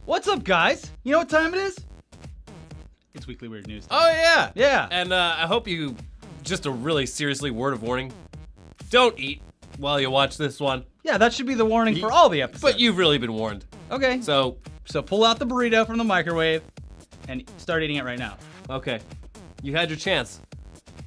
What's up, guys? You know what time it is? It's Weekly Weird News time. Oh, yeah. Yeah. And I hope you, just a really seriously word of warning, don't eat while you watch this one. Yeah, that should be the warning for all the episodes. But you've really been warned. Okay. So pull out the burrito from the microwave and start eating it right now. okay, you had your chance.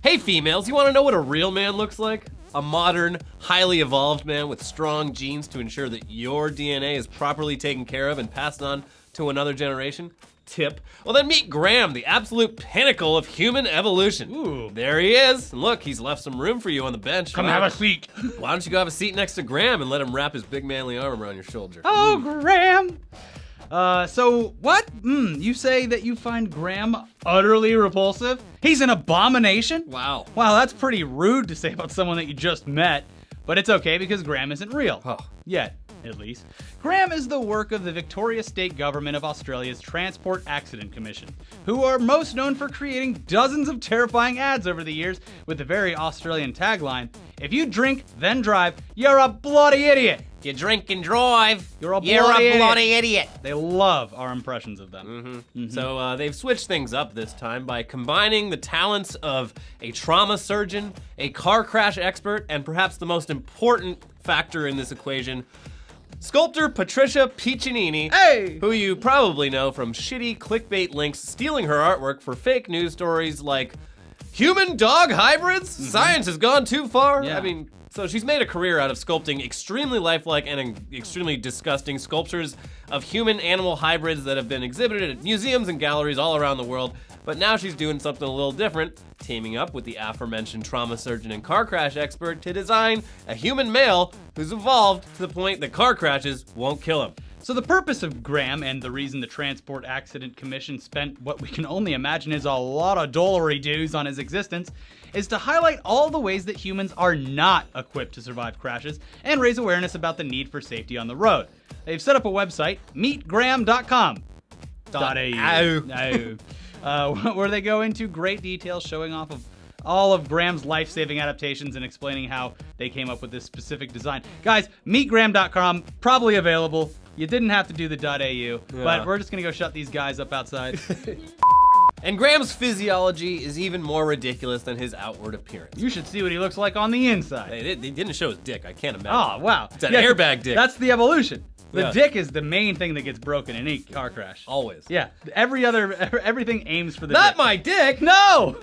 Hey, females, you want to know what a real man looks like? A modern, highly evolved man with strong genes to ensure that your DNA is properly taken care of and passed on to another generation? Tip. Well, then meet Graham, the absolute pinnacle of human evolution. Ooh. There he is. And look, he's left some room for you on the bench. Come have a seat. Why don't you go have a seat next to Graham and let him wrap his big manly arm around your shoulder? Oh, Graham. So what? You say that you find Graham utterly repulsive? He's an abomination? Wow. Wow, that's pretty rude to say about someone that you just met. But it's okay because Graham isn't real. Oh. Yet, at least. Graham is the work of the Victoria State Government of Australia's Transport Accident Commission, who are most known for creating dozens of terrifying ads over the years with the very Australian tagline, "If you drink, then drive, you're a bloody idiot." You drink and drive. You're a bloody idiot. They love our impressions of them. So they've switched things up this time by combining the talents of a trauma surgeon, a car crash expert, and perhaps the most important factor in this equation, sculptor Patricia Piccinini, Hey! who you probably know from shitty clickbait links stealing her artwork for fake news stories like human-dog hybrids? Science has gone too far? Yeah. I mean, so she's made a career out of sculpting extremely lifelike and extremely disgusting sculptures of human-animal hybrids that have been exhibited at museums and galleries all around the world. But now she's doing something a little different, teaming up with the aforementioned trauma surgeon and car crash expert to design a human male who's evolved to the point that car crashes won't kill him. So the purpose of Graham, and the reason the Transport Accident Commission spent what we can only imagine is a lot of dollary-doos on his existence, is to highlight all the ways that humans are not equipped to survive crashes and raise awareness about the need for safety on the road. They've set up a website, meetgraham.com. Where they go into great detail showing off of all of Graham's life-saving adaptations and explaining how they came up with this specific design. Guys, meetgraham.com, probably available. You didn't have to do the .au, but we're just gonna go shut these guys up outside. And Graham's physiology is even more ridiculous than his outward appearance. You should see what he looks like on the inside. They didn't show his dick, I can't imagine. Oh, wow. It's an airbag dick. That's the evolution. The Yeah. dick is the main thing that gets broken in any car crash. Always. Yeah, everything aims for the Not dick. my dick! No!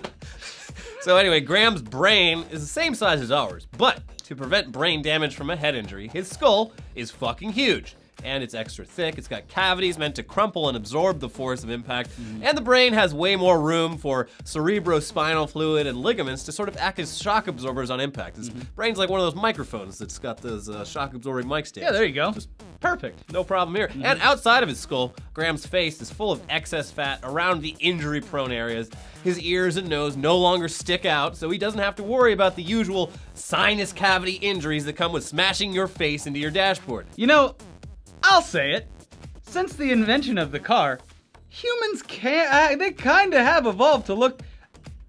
So anyway, Graham's brain is the same size as ours, but to prevent brain damage from a head injury, his skull is fucking huge. And it's extra thick, it's got cavities meant to crumple and absorb the force of impact, and the brain has way more room for cerebrospinal fluid and ligaments to sort of act as shock absorbers on impact. His brain's like one of those microphones that's got those shock absorbing mic stands. Yeah, there you go. Just perfect. no problem here. And outside of his skull, Graham's face is full of excess fat around the injury-prone areas. His ears and nose no longer stick out, so he doesn't have to worry about the usual sinus cavity injuries that come with smashing your face into your dashboard. You know, I'll say it. Since the invention of the car, humans they kind of have evolved to look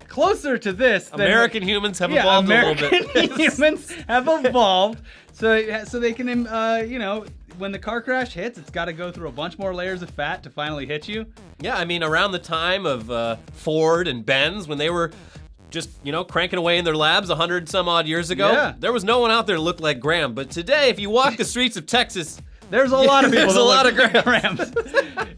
closer to this. American humans have evolved a little bit. American humans have evolved so they can, when the car crash hits, it's got to go through a bunch more layers of fat to finally hit you. Yeah, I mean, around the time of Ford and Benz, when they were just, cranking away in their labs 100 some odd years ago, there was no one out there that looked like Graham. But today, if you walk the streets of Texas, there's a lot of people. There's a lot of Grahams.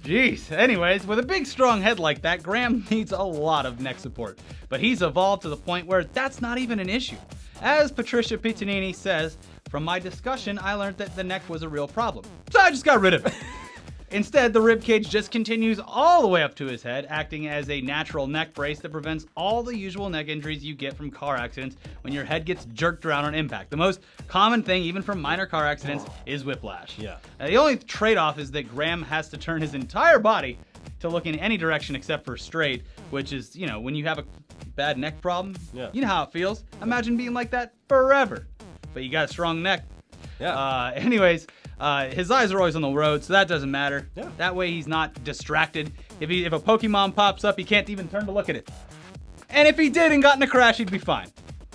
Jeez. Anyways, with a big, strong head like that, Graham needs a lot of neck support. But he's evolved to the point where that's not even an issue. As Patricia Piccinini says, "From my discussion, I learned that the neck was a real problem. So I just got rid of it." Instead, the ribcage just continues all the way up to his head, acting as a natural neck brace that prevents all the usual neck injuries you get from car accidents when your head gets jerked around on impact. The most common thing, even from minor car accidents, is whiplash. Yeah. The only trade-off is that Graham has to turn his entire body to look in any direction except for straight, which is, when you have a bad neck problem, you know how it feels. Imagine being like that forever. But you got a strong neck. Yeah. Anyways, his eyes are always on the road, so that doesn't matter. Yeah. That way he's not distracted. If a Pokemon pops up, he can't even turn to look at it. And if he did and got in a crash, he'd be fine.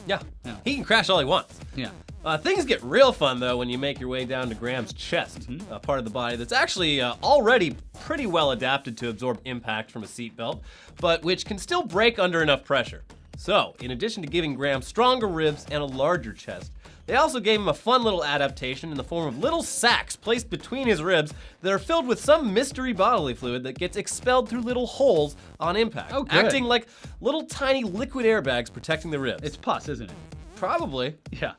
Yeah. He can crash all he wants. Yeah. Things get real fun, though, when you make your way down to Graham's chest, a part of the body that's actually already pretty well adapted to absorb impact from a seatbelt, but which can still break under enough pressure. So, in addition to giving Graham stronger ribs and a larger chest, they also gave him a fun little adaptation in the form of little sacks placed between his ribs that are filled with some mystery bodily fluid that gets expelled through little holes on impact, Oh, good. acting like little tiny liquid airbags protecting the ribs. It's pus, isn't it? Probably. Yeah.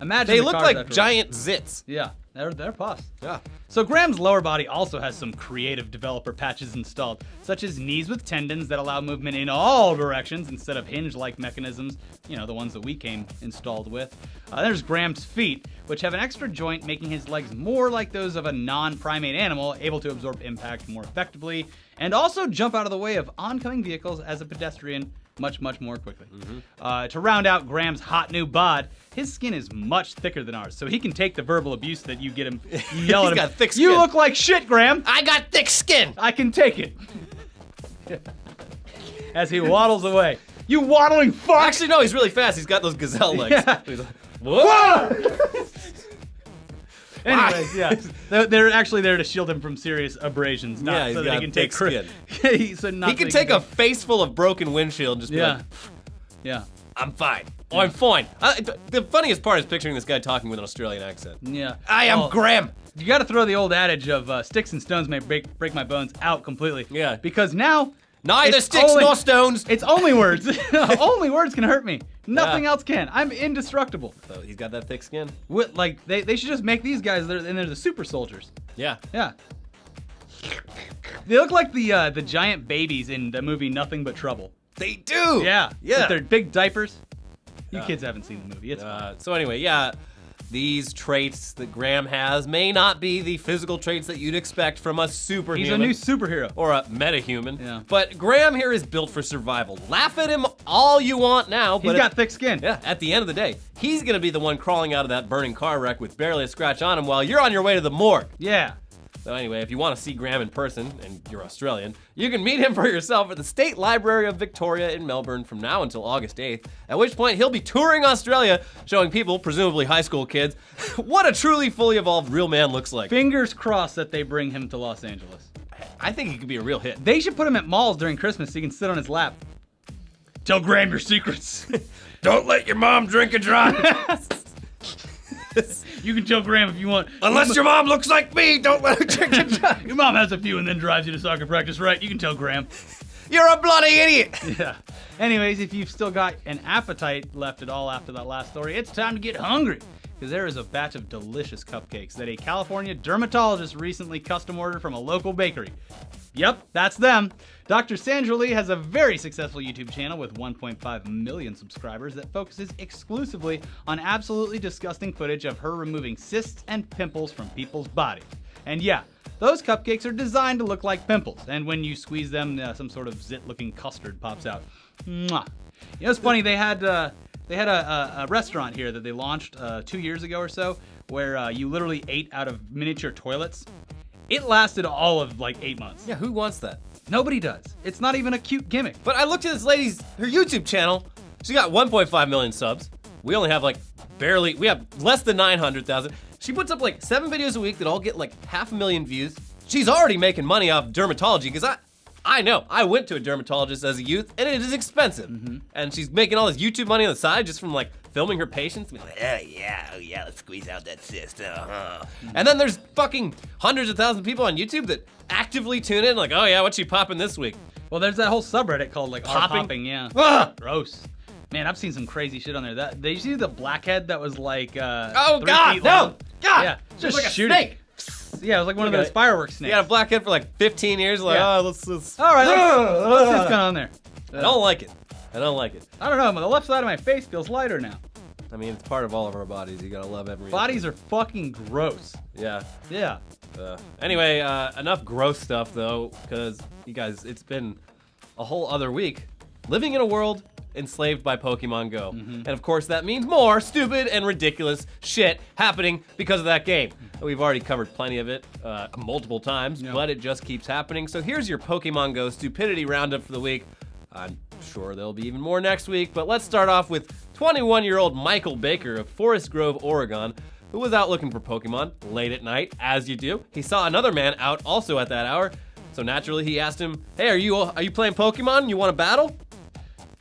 Imagine They the look cars like afterwards. giant zits. Yeah, they're pus. Yeah. So Graham's lower body also has some creative developer patches installed, such as knees with tendons that allow movement in all directions instead of hinge-like mechanisms, the ones that we came installed with. There's Graham's feet, which have an extra joint making his legs more like those of a non-primate animal, able to absorb impact more effectively, and also jump out of the way of oncoming vehicles as a pedestrian much more quickly. To round out Graham's hot new bod, his skin is much thicker than ours, so he can take the verbal abuse that you get him. You yell at him. He's got thick skin. You look like shit, Graham. I got thick skin. I can take it. As he waddles away. You waddling fuck! Actually, no, he's really fast. He's got those gazelle legs. Yeah. He's like, whoa! Anyways, yeah, they're actually there to shield him from serious abrasions, not Yeah, he's so that got he can take thick so He can take a face full of broken windshield and just be Yeah, like, yeah, I'm fine. Oh, I'm fine. The funniest part is picturing this guy talking with an Australian accent. yeah. I am Well, Graham. You got to throw the old adage of sticks and stones may break my bones out completely. Yeah. Because now Neither it's sticks only- nor stones. it's only words. Only words can hurt me. Nothing Yeah. else can. I'm indestructible. So he's got that thick skin. Like they should just make these guys, and they're the super soldiers. Yeah. Yeah. They look like the giant babies in the movie Nothing But Trouble. They do. Yeah. Yeah. With their big diapers. You Yeah. kids haven't seen the movie. It's fine. So anyway, yeah, these traits that Graham has may not be the physical traits that you'd expect from a superhuman. He's a new superhero. or a metahuman. Yeah. But Graham here is built for survival. Laugh at him all you want now, He's but got thick skin. yeah, at the end of the day, he's gonna be the one crawling out of that burning car wreck with barely a scratch on him while you're on your way to the morgue. Yeah. So anyway, if you want to see Graham in person, and you're Australian, you can meet him for yourself at the State Library of Victoria in Melbourne from now until August 8th, at which point he'll be touring Australia, showing people, presumably high school kids, what a truly fully evolved real man looks like. Fingers crossed that they bring him to Los Angeles. I think he could be a real hit. They should put him at malls during Christmas so he can sit on his lap. Tell Graham your secrets. Don't let your mom drink and drive. You can tell Graham if you want. Unless your mom looks like me, don't let her drink and drive. Your mom has a few and then drives you to soccer practice, right? You can tell Graham. You're a bloody idiot. Yeah. Anyways, if you've still got an appetite left at all after that last story, it's time to get hungry. Because there is a batch of delicious cupcakes that a California dermatologist recently custom ordered from a local bakery. Yep, that's them. Dr. Sandra Lee has a very successful YouTube channel with 1.5 million subscribers that focuses exclusively on absolutely disgusting footage of her removing cysts and pimples from people's bodies. And yeah, those cupcakes are designed to look like pimples, and when you squeeze them, some sort of zit-looking custard pops out. Mwah. It's funny, they had a restaurant here that they launched 2 years ago or so, where you literally ate out of miniature toilets. It lasted all of like 8 months. Yeah, who wants that? Nobody does. It's not even a cute gimmick. But I looked at this lady's, her YouTube channel. She got 1.5 million subs. We only have we have less than 900,000. She puts up like 7 videos a week that all get like 500,000 views. She's already making money off dermatology because I know. I went to a dermatologist as a youth, and it is expensive. And she's making all this YouTube money on the side just from like filming her patients. Like, oh yeah, let's squeeze out that cyst. And then there's fucking hundreds of thousands of people on YouTube that actively tune in, like, oh yeah, what's she popping this week? Well, there's that whole subreddit called like Popping? popping, yeah. Ah! Gross. Man, I've seen some crazy shit on there. That did you see the blackhead that was like Oh 3 God, feet no! long? God, Yeah, just just like a shooting. snake. Yeah, it was like one of Look at those it. fireworks You snakes. got a blackhead for like 15 years. Like, Yeah. let's. All right, let's see what's going on there. I don't like it. I don't like it. I don't know, but the left side of my face feels lighter now. I mean, it's part of all of our bodies. You gotta love every. Bodies are fucking gross. Yeah. Yeah. Anyway, enough gross stuff though, because you guys, it's been a whole other week living in a world enslaved by Pokemon Go. And of course that means more stupid and ridiculous shit happening because of that game. We've already covered plenty of it multiple times, but it just keeps happening. So here's your Pokemon Go stupidity roundup for the week. I'm sure there'll be even more next week, but let's start off with 21-year-old Michael Baker of Forest Grove, Oregon, who was out looking for Pokemon late at night, as you do. He saw another man out also at that hour, so naturally he asked him, "Hey, are you playing Pokemon? You want to battle?"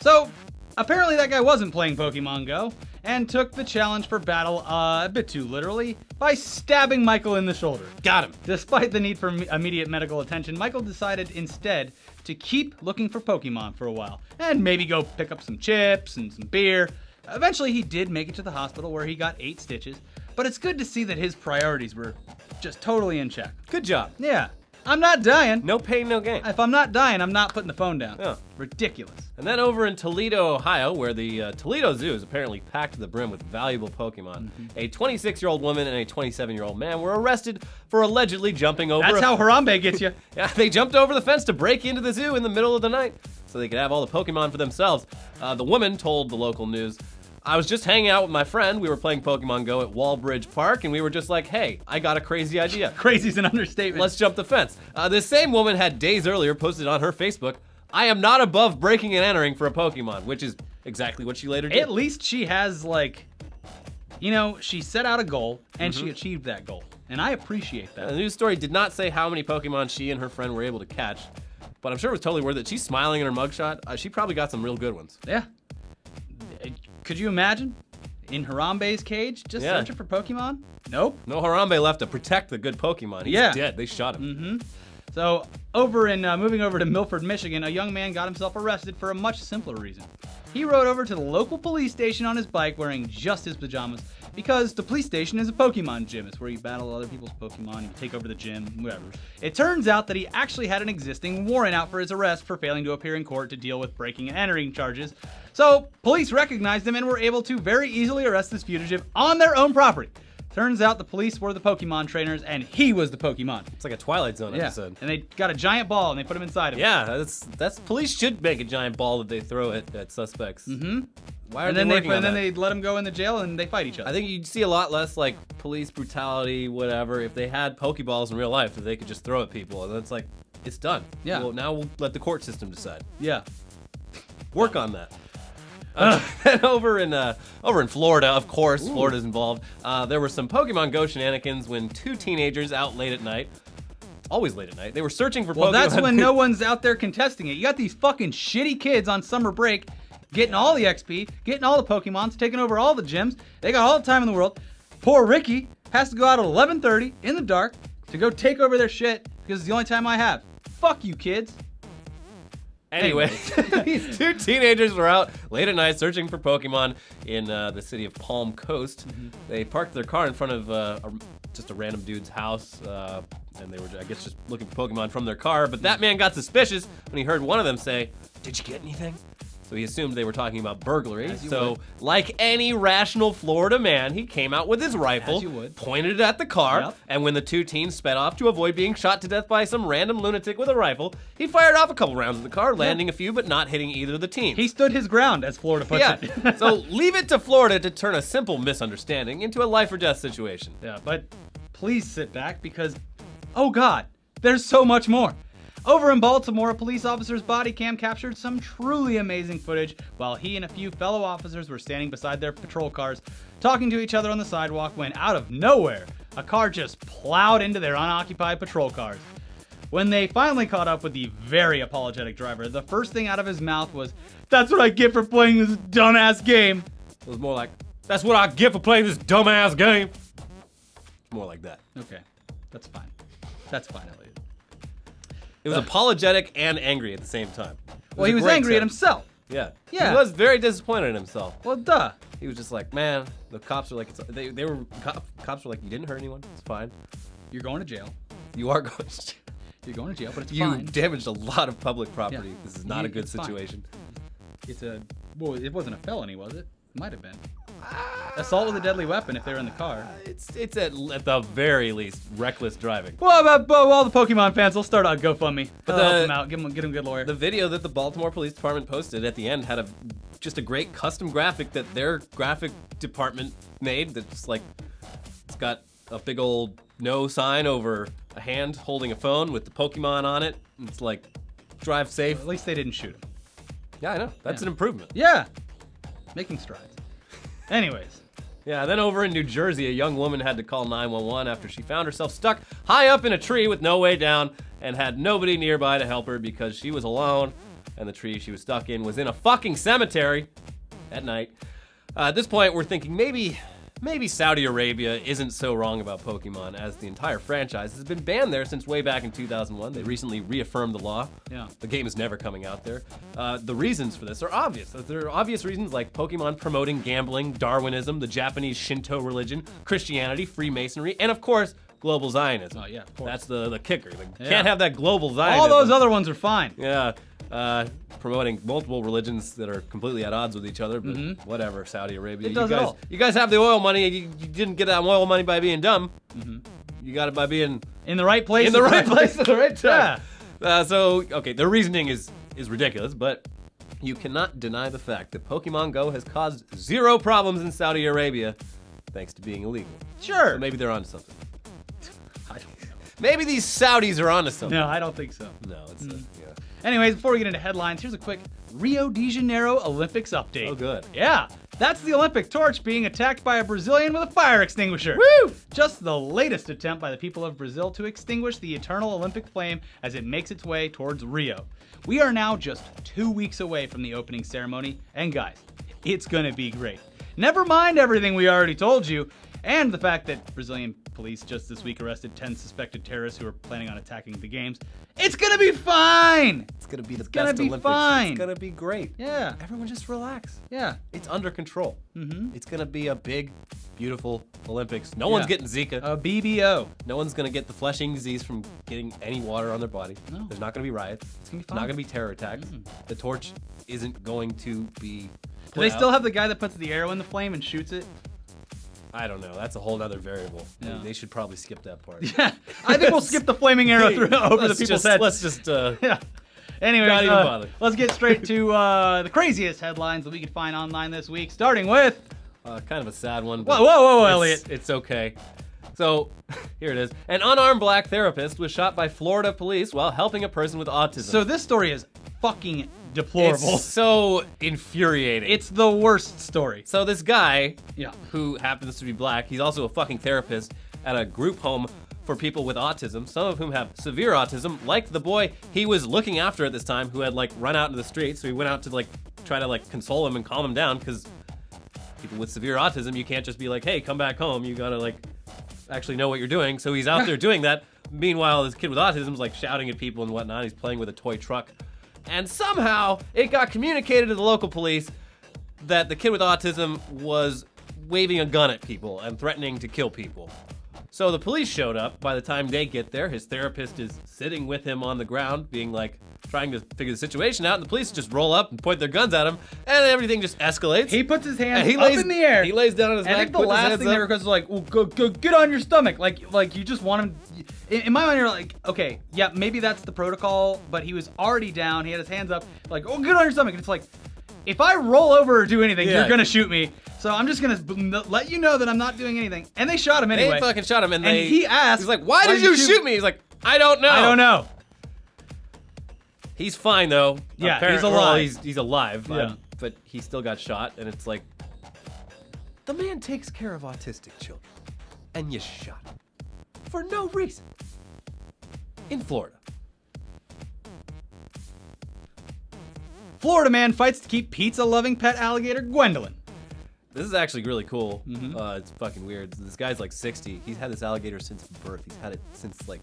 So, apparently that guy wasn't playing Pokemon Go, and took the challenge for battle a bit too literally by stabbing Michael in the shoulder. Got him. Despite the need for immediate medical attention, Michael decided instead to keep looking for Pokemon for a while, and maybe go pick up some chips and some beer. Eventually he did make it to the hospital where he got 8 stitches, but it's good to see that his priorities were just totally in check. Good job. Yeah, I'm not dying. No pain, no gain. If I'm not dying, I'm not putting the phone down. Yeah. Ridiculous. And then over in Toledo, Ohio, where the Toledo Zoo is apparently packed to the brim with valuable Pokemon, a 26-year-old woman and a 27-year-old man were arrested for allegedly jumping over That's how Harambe gets you. Yeah, they jumped over the fence to break into the zoo in the middle of the night so they could have all the Pokemon for themselves. The woman told the local news, "I was just hanging out with my friend. We were playing Pokemon Go at Wallbridge Park, and we were just like, hey, I got a crazy idea. Crazy's an understatement. Let's jump the fence." This same woman had days earlier posted on her Facebook, "I am not above breaking and entering for a Pokemon," which is exactly what she later did. At least she has, like, she set out a goal, and she achieved that goal. And I appreciate that. The news story did not say how many Pokemon she and her friend were able to catch, but I'm sure it was totally worth it. She's smiling in her mugshot. She probably got some real good ones. Yeah. Could you imagine? In Harambe's cage, just searching for Pokemon? Nope. No Harambe left to protect the good Pokemon. He's dead. They shot him. So, moving over to Milford, Michigan, a young man got himself arrested for a much simpler reason. He rode over to the local police station on his bike wearing just his pajamas because the police station is a Pokemon gym. It's where you battle other people's Pokemon, you take over the gym, whatever. It turns out that he actually had an existing warrant out for his arrest for failing to appear in court to deal with breaking and entering charges. So, police recognized him and were able to very easily arrest this fugitive on their own property. Turns out the police were the Pokemon trainers, and he was the Pokemon. It's like a Twilight Zone episode. And they got a giant ball, and they put him inside of it. Yeah, that's police should make a giant ball that they throw at suspects. Why are and they then working on and then that? they let him go in the jail, and they fight each other. I think you'd see a lot less like police brutality, whatever, if they had Pokeballs in real life that they could just throw at people, and it's like, it's done. Yeah. Well, now we'll let the court system decide. Yeah. Work on that. And over in Florida, of course, Florida's involved. There were some Pokemon Go shenanigans when 2 teenagers out late at night, always late at night, they were searching for Pokemon. Well, that's when no one's out there contesting it. You got these fucking shitty kids on summer break getting all the XP, getting all the Pokemons, taking over all the gyms. They got all the time in the world. Poor Ricky has to go out at 11:30 in the dark to go take over their shit because it's the only time I have. Fuck you, kids. Anyway, these 2 teenagers were out late at night searching for Pokemon in the city of Palm Coast. They parked their car in front of just a random dude's house, and they were, I guess, just looking for Pokemon from their car. But that man got suspicious when he heard one of them say, "Did you get anything?" So he assumed they were talking about burglary. So, like any rational Florida man, he came out with his rifle, pointed it at the car, and when the 2 teens sped off to avoid being shot to death by some random lunatic with a rifle, he fired off a couple rounds at the car, landing a few but not hitting either of the teens. He stood his ground, as Florida puts it. So leave it to Florida to turn a simple misunderstanding into a life or death situation. Yeah, but please sit back because, oh God, there's so much more. Over in Baltimore, a police officer's body cam captured some truly amazing footage while he and a few fellow officers were standing beside their patrol cars, talking to each other on the sidewalk when, out of nowhere, a car just plowed into their unoccupied patrol cars. When they finally caught up with the very apologetic driver, the first thing out of his mouth was, "That's what I get for playing this dumbass game." It was more like, "That's what I get for playing this dumbass game." More like that. Okay, that's fine. That's fine, Elliot. It was apologetic and angry at the same time. Well, he was angry at himself. Yeah. Yeah. He was very disappointed in himself. Well, duh. He was just like, man, the cops are like, cops were like, you didn't hurt anyone. It's fine. You're going to jail. You are going to jail. You're going to jail, but it's You fine. damaged a lot of public property. Yeah. This is not a good It's fine. situation. It wasn't a felony, was it? It might have been. Assault with a deadly weapon if they were in the car. It's at the very least reckless driving. Well, all the Pokemon fans will start a GoFundMe. But Help them out. Get them a good lawyer. The video that the Baltimore Police Department posted at the end had just a great custom graphic that their graphic department made. That's like, it's got a big old no sign over a hand holding a phone with the Pokemon on it. And it's like, drive safe. At least they didn't shoot him. Yeah, I know. That's an improvement. Yeah. Making strides. Anyways, Yeah, then over in New Jersey, a young woman had to call 911 after she found herself stuck high up in a tree with no way down and had nobody nearby to help her because she was alone and the tree she was stuck in was in a fucking cemetery at night. At this point, we're thinking maybe Saudi Arabia isn't so wrong about Pokemon, as the entire franchise has been banned there since way back in 2001. They recently reaffirmed the law. Yeah. The game is never coming out there. The reasons for this are obvious. There are obvious reasons like Pokemon promoting gambling, Darwinism, the Japanese Shinto religion, Christianity, Freemasonry, and of course, global Zionism. Oh, yeah, of course. That's the kicker. Like, Yeah. Can't have that global Zionism. All those other ones are fine. Yeah. Promoting multiple religions that are completely at odds with each other, but whatever, Saudi Arabia. It does it all. You guys have the oil money. You didn't get that oil money by being dumb. You got it by being In the right place. in the right place at the right time. Yeah. Okay, their reasoning is ridiculous, but you cannot deny the fact that Pokemon Go has caused zero problems in Saudi Arabia thanks to being illegal. Sure. So maybe they're onto something. I don't know. Maybe these Saudis are onto something. No, I don't think so. No, it's yeah. Anyways, before we get into headlines, here's a quick Rio de Janeiro Olympics update. Oh, good. Yeah, that's the Olympic torch being attacked by a Brazilian with a fire extinguisher. Woo! Just the latest attempt by the people of Brazil to extinguish the eternal Olympic flame as it makes its way towards Rio. We are now just 2 weeks away from the opening ceremony, and guys, it's gonna be great. Never mind everything we already told you, and the fact that Brazilian police just this week arrested 10 suspected terrorists who are planning on attacking the games. It's gonna be fine! It's gonna be the gonna best be Olympics. fine. It's gonna be great. Yeah, Everyone just relax. yeah. It's under control. It's gonna be a big, beautiful Olympics. No Yeah. one's getting Zika. A BBO. No one's gonna get the fleshing disease from getting any water on their body. No. There's not gonna be riots. It's gonna be not fine. gonna be terror attacks. The torch isn't going to be. Do they still have the guy that puts the arrow in the flame and shoots it? I don't know. That's a whole other variable. Yeah. They should probably skip that part. Yeah, I think we'll skip the flaming arrow through over the Let's people's just, heads. Let's just. Yeah. Anyways, Not even bother. let's get straight to the craziest headlines that we could find online this week, starting with... Kind of a sad one. Whoa, but whoa, whoa, it's- Elliot. It's okay. So, here it is. An unarmed black therapist was shot by Florida police while helping a person with autism. So this story is fucking deplorable. It's so infuriating. It's the worst story. So this guy, Yeah. who happens to be black, he's also a fucking therapist at a group home for people with autism, some of whom have severe autism, like the boy he was looking after at this time who had like run out into the street. So he went out to like try to like console him and calm him down, because people with severe autism, you can't just be like, hey, come back home. You gotta like actually know what you're doing. So he's out there doing that. Meanwhile, this kid with autism is like shouting at people and whatnot. He's playing with a toy truck. And somehow it got communicated to the local police that the kid with autism was waving a gun at people and threatening to kill people. So the police showed up. By the time they get there, his therapist is sitting with him on the ground, being like, trying to figure the situation out, and the police just roll up and point their guns at him, and everything just escalates. He puts his hands And up in the air. He lays down on his And I back, think the puts his last hands thing they up. request is like, well, go, get on your stomach. Like you just want him. In my mind, you're like, okay, yeah, maybe that's the protocol, but he was already down. He had his hands up, like, oh, get on your stomach. And it's like, if I roll over or do anything, Yeah. you're gonna shoot me. So I'm just gonna let you know that I'm not doing anything. And they shot him anyway. They fucking shot him, and he asked, he's like, why did you shoot me? He's like, I don't know. I don't know. He's fine though. Yeah, Apparently, he's alive. He's alive. Yeah. But he still got shot, and it's like, the man takes care of autistic children, and you shot him for no reason in Florida. Florida man fights to keep pizza-loving pet alligator Gwendolyn. This is actually really cool. It's fucking weird. This guy's like 60. He's had this alligator since birth. He's had it since like,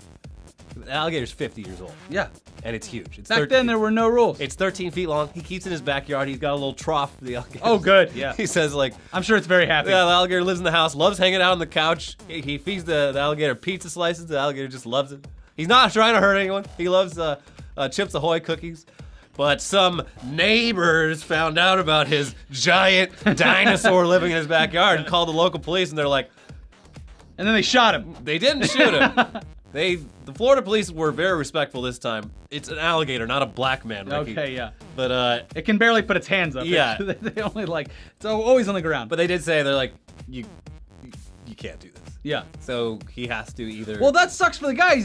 the alligator's 50 years old, Yeah. and it's huge. It's Back then there were no rules. It's 13 feet long. He keeps it in his backyard. He's got a little trough for the alligator. Oh, good. Yeah. He says like, I'm sure it's very happy. yeah, the alligator lives in the house, loves hanging out on the couch. He feeds the alligator pizza slices. The alligator just loves it. He's not trying to hurt anyone. He loves Chips Ahoy cookies. But some neighbors found out about his giant dinosaur living in his backyard and called the local police, and they're like, And then they shot him. they didn't shoot him. The Florida police were very respectful this time. It's an alligator, not a black man, Ricky. Okay, yeah. But It can barely put its hands up. Yeah. They only like, it's always on the ground. they did say, they're like, you can't do this. Yeah. So he has to either. Well, that sucks for the guy.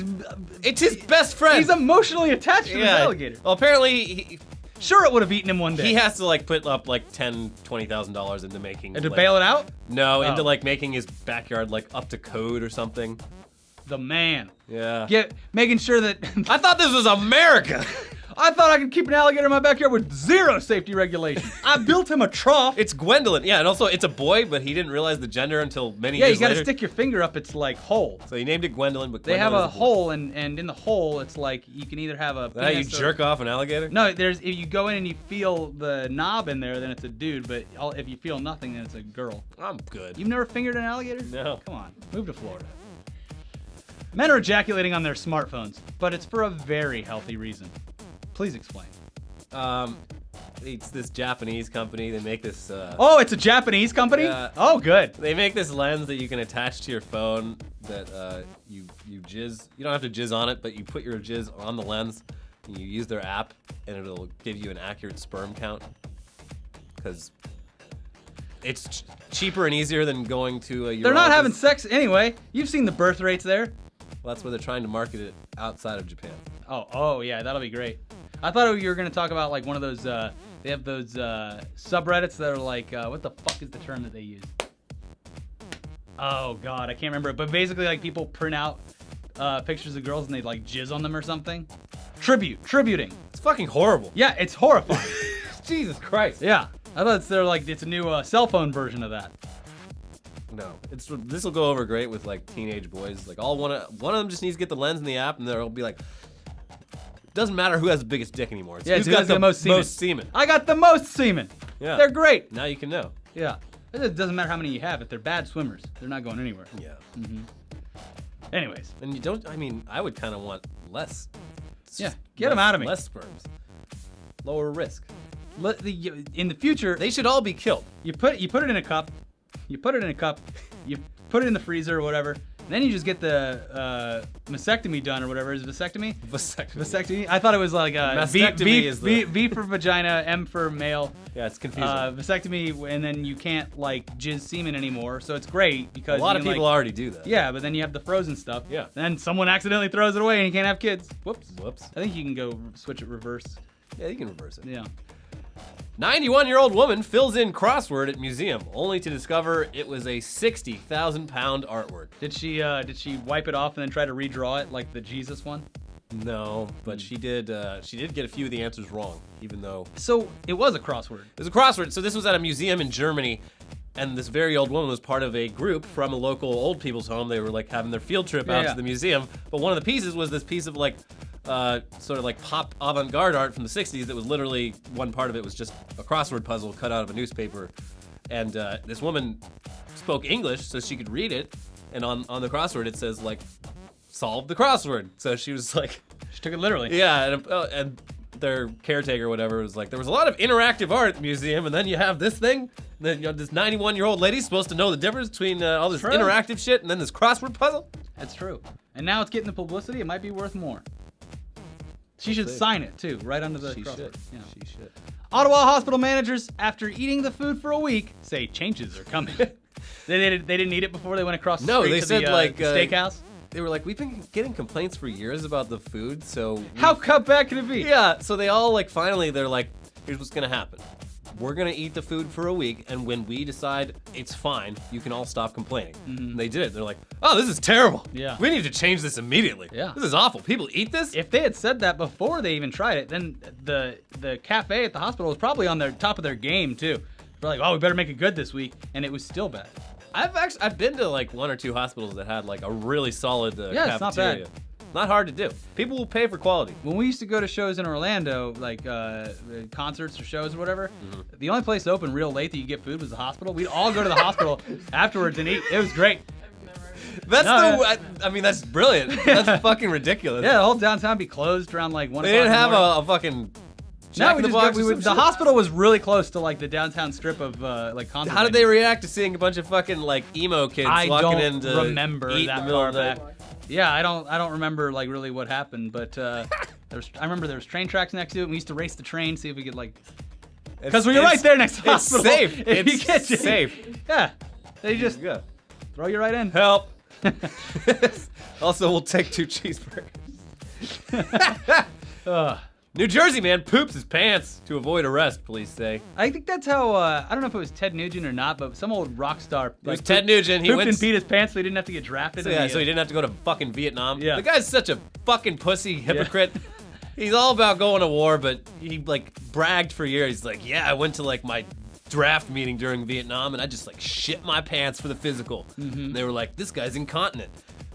it's his best friend. He's emotionally attached to this alligator. Well, apparently Sure, it would have eaten him one day. He has to like put up like $10,000-$20,000 into making. And to like, bail it out? No, into Oh. like making his backyard like up to code or something. The man. Yeah. Making sure that... I thought this was America. I thought I could keep an alligator in my backyard with 0 safety regulations. I built him a trough. It's Gwendolyn. Yeah, and also it's a boy, but he didn't realize the gender until many Yeah, years you gotta later. stick your finger up its like hole. So he named it Gwendolyn, but They have Gwendolyn a is boy. hole, and in the hole, it's like you can either have a. Is that how you penis or- jerk off an alligator? No, if you go in and you feel the knob in there, then it's a dude. But if you feel nothing, then it's a girl. I'm good. You've never fingered an alligator? No. Come on, move to Florida. Men are ejaculating on their smartphones, but it's for a very healthy reason. Please explain. It's this Japanese company. They make this. Oh, it's a Japanese company? Yeah. Oh, good. They make this lens that you can attach to your phone that you jizz. You don't have to jizz on it, but you put your jizz on the lens. And you use their app, and it'll give you an accurate sperm count. Because it's cheaper and easier than going to a urologist. They're not having sex anyway. You've seen the birth rates there. Well, that's where they're trying to market it outside of Japan. Oh yeah, that'll be great. I thought you were gonna talk about like one of those. They have those subreddits that are like, what the fuck is the term that they use? Oh god, I can't remember it. But basically, like people print out pictures of girls and they like jizz on them or something. Tributing. It's fucking horrible. Yeah, it's horrifying. Jesus Christ. Yeah, I thought it's a new cell phone version of that. No, this will go over great with like teenage boys. Like one of them just needs to get the lens in the app, and they'll be like, doesn't matter who has the biggest dick anymore. It's Yeah, who's who got has the most semen. I got the most semen. Yeah. They're great. Now you can know. Yeah, it doesn't matter how many you have. If they're bad swimmers, they're not going anywhere. Yeah. Anyways, And you don't. I mean, I would kind of want less. Yeah, get 'em out of me. Less sperms. Lower risk. in the future, They should all be killed. you put it in a cup, you put it in the freezer or whatever. And then you just get the mastectomy done or whatever. Is it vasectomy? Vasectomy. I thought it was like Mastectomy is the- V for vagina, M for male. Yeah, it's confusing. Vasectomy, and then you can't like jizz semen anymore. So it's great because a lot you of can, people like, already do that. Yeah, but then you have the frozen stuff. Yeah. Then someone accidentally throws it away and you can't have kids. Whoops. Whoops. I think you can go switch it reverse. Yeah, you can reverse it. Yeah. 91-year-old woman fills in crossword at museum, only to discover it was a 60,000-pound artwork. Did she wipe it off and then try to redraw it like the Jesus one? No, but she did get a few of the answers wrong, even though So it was a crossword. it was a crossword. So this was at a museum in Germany, and this very old woman was part of a group from a local old people's home. They were like having their field trip out Yeah. to the museum, but one of the pieces was this piece of like sort of like pop avant-garde art from the 60s that was literally, one part of it was just a crossword puzzle cut out of a newspaper. And this woman spoke English so she could read it, and on the crossword it says like, solve the crossword. So she was like, She took it literally. yeah, and their caretaker or whatever was like, there was a lot of interactive art at the museum, and then you have this thing, and then this 91-year-old lady's supposed to know the difference between all this True. interactive shit and then this crossword puzzle? That's true. And now it's getting the publicity. It might be worth more. She should see. sign it too, right under the She crossword. should. Yeah. She should. Ottawa hospital managers, after eating the food for a week, say changes are coming. they didn't eat it before they went across the No, street they to said, the, like, the steakhouse. They were like, we've been getting complaints for years about the food, so... How bad can it be? Yeah, so they all, like, finally, they're like, here's what's gonna happen. We're gonna eat the food for a week, and when we decide it's fine, you can all stop complaining. And they did it. They're like, oh, this is terrible. Yeah. We need to change this immediately. Yeah. This is awful. People eat this? If they had said that before they even tried it, then the cafe at the hospital was probably on their top of their game too. They're like, oh, we better make it good this week, and it was still bad. I've been to, like, 1 or 2 hospitals that had, like, a really solid Yeah, it's not cafeteria. bad. Not hard to do. People will pay for quality. When we used to go to shows in Orlando, like concerts or shows or whatever, the only place open real late that you get food was the hospital. We'd all go to the hospital afterwards and eat. It was great. That's No, I mean, that's brilliant. That's fucking ridiculous. Yeah, the whole downtown would be closed around like 1 They o'clock. didn't have in the morning. a fucking No, Jack we in the just Box got, we or would, some the shit? hospital was really close to like the downtown strip of like concert. How did they venues. react to seeing a bunch of fucking like emo kids I walking don't in to remember eat in that the middle far of the back. Yeah, I don't remember like really what happened, but I remember there was train tracks next to it. And we used to race the train, see if we could like, because we were right there next to the It's hospital. safe. If you It's get you- safe. Yeah, they just Yeah. throw you right in. Help. Also, we'll take 2 cheeseburgers. Ugh. New Jersey man poops his pants to avoid arrest, police say. I think that's how, I don't know if it was Ted Nugent or not, but some old rock star. It was Ted Nugent. He pooped went and peed his pants so he didn't have to get drafted. So, so he didn't have to go to fucking Vietnam. Yeah. The guy's such a fucking pussy hypocrite. Yeah. He's all about going to war, but he like bragged for years. He's like, yeah, I went to like my draft meeting during Vietnam and I just like shit my pants for the physical. And they were like, this guy's incontinent.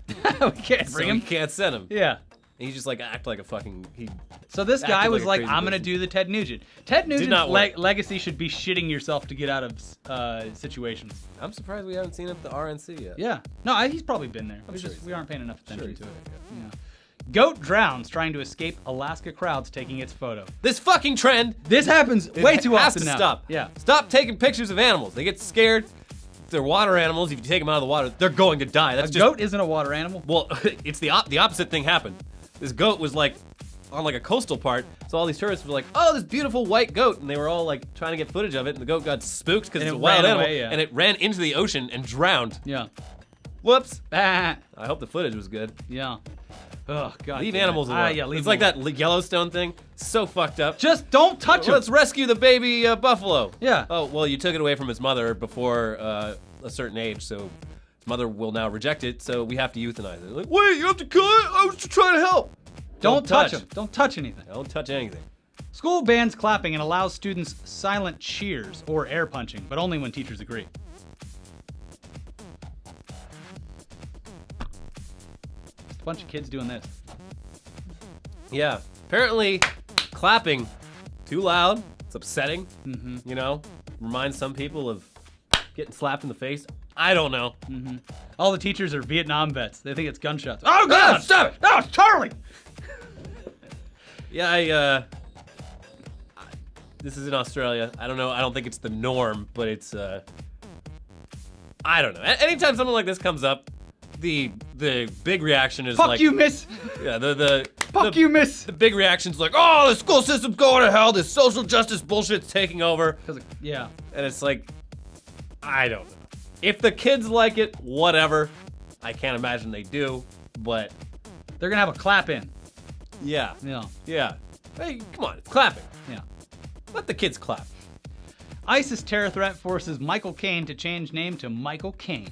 We can't bring him. We can't send him. Yeah. And he just like act like a fucking. So this guy was like, I'm going to do the Ted Nugent. Ted Nugent's legacy should be shitting yourself to get out of situations. I'm surprised we haven't seen it at the RNC yet. Yeah. No, he's probably been there. We aren't paying enough attention to it. Yeah. Goat drowns trying to escape Alaska crowds taking its photo. This fucking trend. This happens way too often now. Stop. Yeah. Stop taking pictures of animals. They get scared. If they're water animals, if you take them out of the water, they're going to die. That's goat isn't a water animal. Well, it's the opposite thing happened. This goat was like on like a coastal part, so all these tourists were like, "Oh, this beautiful white goat," and they were all like trying to get footage of it, and the goat got spooked because it's a wild animal, and it ran into the ocean and drowned. Yeah. Whoops. I hope the footage was good. Yeah. Oh God. Leave animals alone. Yeah, leave it's like that Yellowstone thing. So fucked up. Just don't touch them. Let's rescue the baby buffalo. Yeah. Oh well, you took it away from its mother before a certain age, so its mother will now reject it. So we have to euthanize it. Like, wait, you have to kill it? I was just trying to help. Don't touch them. Don't touch anything. Don't touch anything. School bans clapping and allows students silent cheers or air punching, but only when teachers agree. Just a bunch of kids doing this. Yeah. Apparently, clapping too loud. It's upsetting. Mm-hmm. You know, reminds some people of getting slapped in the face. I don't know. Mm-hmm. All the teachers are Vietnam vets. They think it's gunshots. Oh God! Stop it! No, it's Charlie. Yeah, this is in Australia. I don't know. I don't think it's the norm, but it's, I don't know. Anytime something like this comes up, the big reaction is fuck like, you, miss. Yeah, fuck you, miss. The big reaction's like, oh, the school system's going to hell. This social justice bullshit's taking over. Yeah. And it's like, I don't know. If the kids like it, whatever. I can't imagine they do, but they're gonna have a clap in. Yeah. Yeah. Yeah. Hey, come on, it's clapping. Yeah. Let the kids clap. ISIS terror threat forces Michael Caine to change name to Michael Caine.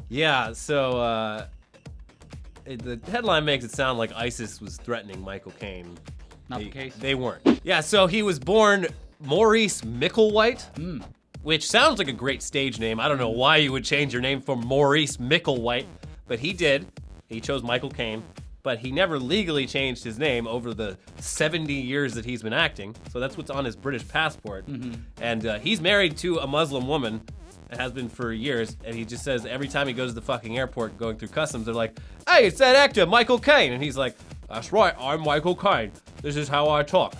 Yeah, so the headline makes it sound like ISIS was threatening Michael Caine. Not the case. They weren't. Yeah, so he was born Maurice Micklewhite, which sounds like a great stage name. I don't know why you would change your name from Maurice Micklewhite, but he did. He chose Michael Caine. But he never legally changed his name over the 70 years that he's been acting. So that's what's on his British passport. And he's married to a Muslim woman, and has been for years. And he just says every time he goes to the fucking airport going through customs, they're like, hey, it's that actor, Michael Caine. And he's like, that's right, I'm Michael Caine. This is how I talk.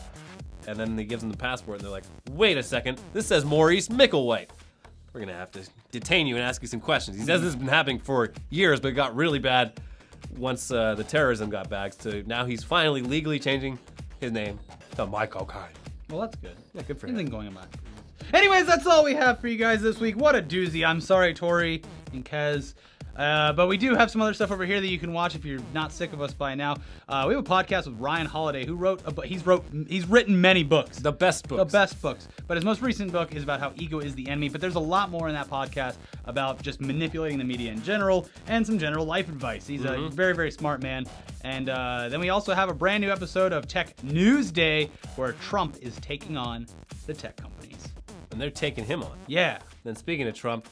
And then he gives them the passport, and they're like, wait a second, this says Maurice Micklewhite. We're gonna have to detain you and ask you some questions. He says this has been happening for years, but it got really bad once the terrorism got back. So now he's finally legally changing his name to Michael Caine. Well, that's good. Yeah, good for Anything him. going on. Anyways, that's all we have for you guys this week. What a doozy. I'm sorry, Tori and Kez. But we do have some other stuff over here that you can watch if you're not sick of us by now. We have a podcast with Ryan Holiday, who he's written many books. The best books. The best books. But his most recent book is about how ego is the enemy. But there's a lot more in that podcast about just manipulating the media in general and some general life advice. He's a very, very smart man. And then we also have a brand new episode of Tech News Day where Trump is taking on the tech companies. And they're taking him on. Yeah. Then speaking of Trump,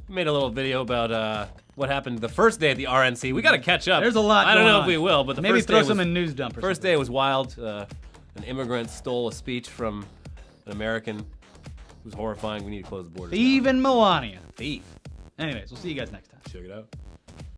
we made a little video about what happened the first day at the RNC. We got to catch up. There's a lot I don't know going if we will, but the maybe first throw day some was, in news dump or first something. day was wild. An immigrant stole a speech from an American. It was horrifying. We need to close the borders. Even Melania. Thief. Anyways, we'll see you guys next time. Check it out.